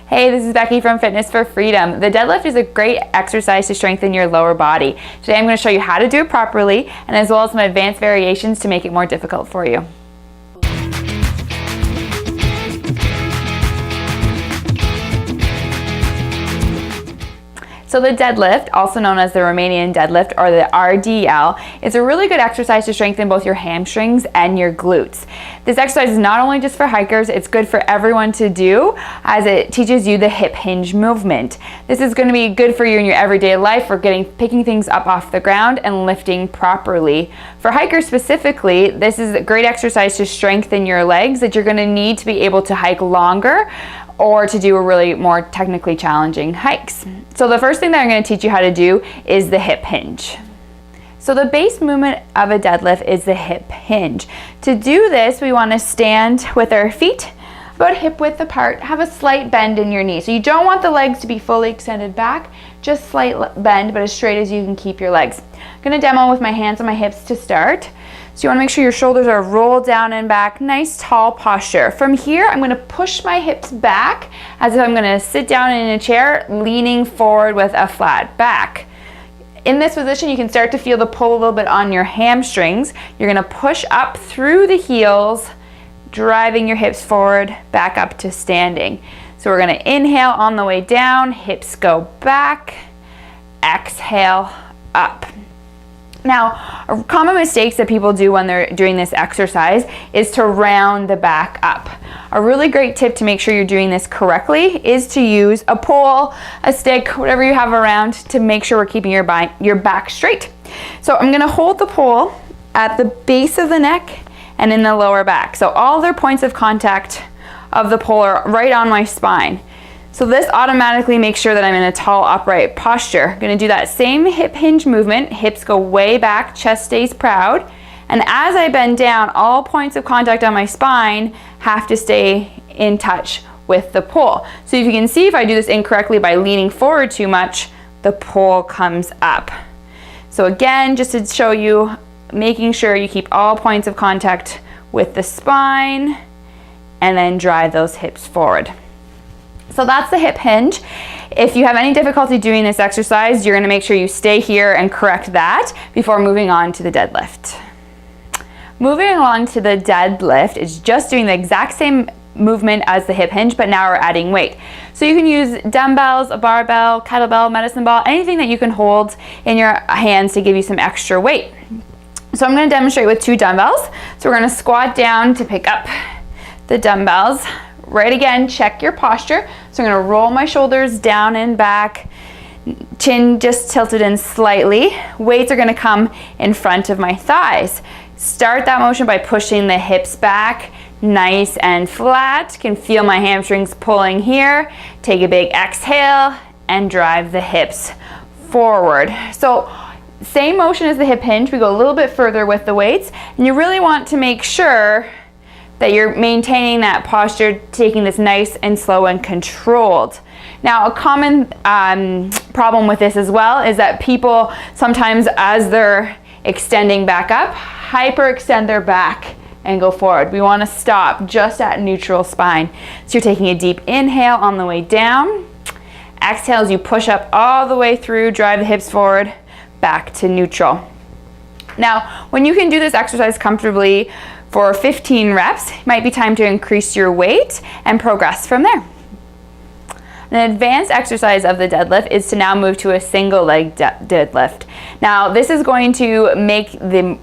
Hey, this is Becky from Fitness for Freedom. The deadlift is a great exercise to strengthen your lower body. Today I'm going to show you how to do it properly and as well as some advanced variations to make it more difficult for you. So the deadlift, also known as the Romanian deadlift or the RDL, is a really good exercise to strengthen both your hamstrings and your glutes. This exercise is not only just for hikers, it's good for everyone to do as it teaches you the hip hinge movement. This is going to be good for you in your everyday life for picking things up off the ground and lifting properly. For hikers specifically, this is a great exercise to strengthen your legs that you're going to need to be able to hike longer or to do a really more technically challenging hikes. So the first thing that I'm going to teach you how to do is the hip hinge. So the base movement of a deadlift is the hip hinge. To do this, we want to stand with our feet about hip width apart, have a slight bend in your knee. So you don't want the legs to be fully extended back, just slight bend, but as straight as you can keep your legs. I'm going to demo with my hands on my hips to start. So you want to make sure your shoulders are rolled down and back, nice tall posture. From here, I'm going to push my hips back as if I'm going to sit down in a chair, leaning forward with a flat back. In this position, you can start to feel the pull a little bit on your hamstrings. You're going to push up through the heels, driving your hips forward, back up to standing. So we're going to inhale on the way down, hips go back, exhale up. Now, a common mistakes that people do when they're doing this exercise is to round the back up. A really great tip to make sure you're doing this correctly is to use a pole, a stick, whatever you have around to make sure we're keeping your back straight. So I'm going to hold the pole at the base of the neck and in the lower back. So all their points of contact of the pole are right on my spine. So this automatically makes sure that I'm in a tall, upright posture. I'm going to do that same hip hinge movement. Hips go way back, chest stays proud. And as I bend down, all points of contact on my spine have to stay in touch with the pole. So if you can see, if I do this incorrectly by leaning forward too much, the pole comes up. So again, just to show you, making sure you keep all points of contact with the spine and then drive those hips forward. So that's the hip hinge. If you have any difficulty doing this exercise, you're going to make sure you stay here and correct that before moving on to the deadlift. Moving along to the deadlift is just doing the exact same movement as the hip hinge, but now we're adding weight. So you can use dumbbells, a barbell, kettlebell, medicine ball, anything that you can hold in your hands to give you some extra weight. So I'm going to demonstrate with 2 dumbbells. So we're going to squat down to pick up the dumbbells. Right again, check your posture. So I'm going to roll my shoulders down and back, chin just tilted in slightly. Weights are going to come in front of my thighs. Start that motion by pushing the hips back, nice and flat. You can feel my hamstrings pulling here. Take a big exhale and drive the hips forward. So same motion as the hip hinge. We go a little bit further with the weights, and you really want to make sure that you're maintaining that posture, taking this nice and slow and controlled. Now, a common problem with this as well is that people sometimes, as they're extending back up, hyperextend their back and go forward. We want to stop just at neutral spine. So you're taking a deep inhale on the way down. Exhale as you push up all the way through, drive the hips forward, back to neutral. Now, when you can do this exercise comfortably for 15 reps, it might be time to increase your weight and progress from there. An advanced exercise of the deadlift is to now move to a single leg deadlift. Now, this is going to make the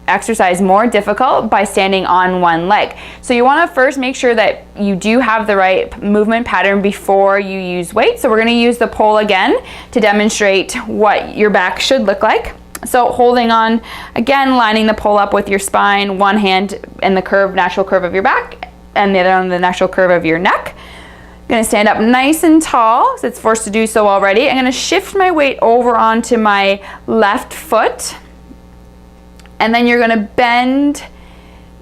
exercise more difficult by standing on one leg. So you want to first make sure that you do have the right movement pattern before you use weight. So we're going to use the pole again to demonstrate what your back should look like. So holding on, again, lining the pole up with your spine, one hand in the natural curve of your back, and the other on the natural curve of your neck. I'm going to stand up nice and tall, so it's forced to do so already. I'm going to shift my weight over onto my left foot, and then you're going to bend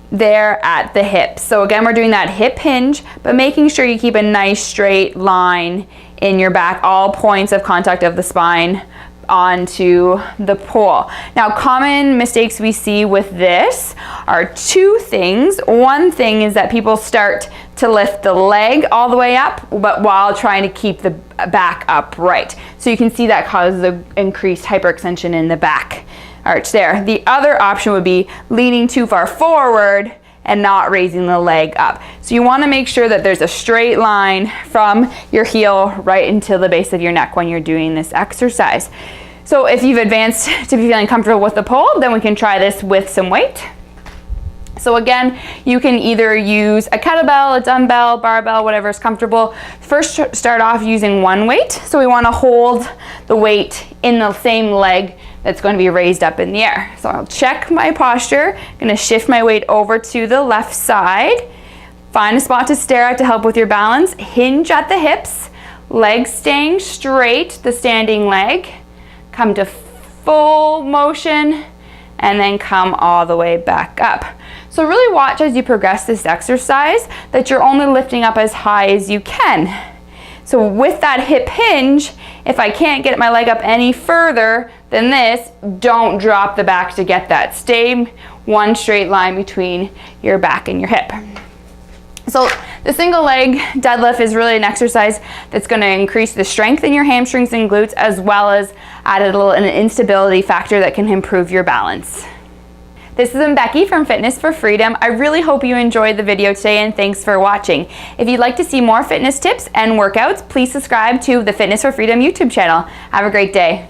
there at the hips. So again, we're doing that hip hinge, but making sure you keep a nice straight line in your back, all points of contact of the spine onto the pole. Now, common mistakes we see with this are two things. One thing is that people start to lift the leg all the way up, but while trying to keep the back upright. So you can see that causes the increased hyperextension in the back arch there. The other option would be leaning too far forward and not raising the leg up. So you want to make sure that there's a straight line from your heel right into the base of your neck when you're doing this exercise. So if you've advanced to be feeling comfortable with the pole, then we can try this with some weight. So again, you can either use a kettlebell, a dumbbell, barbell, whatever is comfortable. First, start off using one weight. So we want to hold the weight in the same leg that's going to be raised up in the air. So I'll check my posture. I'm going to shift my weight over to the left side. Find a spot to stare at to help with your balance. Hinge at the hips, legs staying straight, the standing leg. Come to full motion and then come all the way back up. So really watch as you progress this exercise that you're only lifting up as high as you can. So with that hip hinge, if I can't get my leg up any further than this, don't drop the back to get that. Stay one straight line between your back and your hip. So the single leg deadlift is really an exercise that's going to increase the strength in your hamstrings and glutes, as well as add an instability factor that can improve your balance. This is Becky from Fitness for Freedom. I really hope you enjoyed the video today, and thanks for watching. If you'd like to see more fitness tips and workouts, please subscribe to the Fitness for Freedom YouTube channel. Have a great day.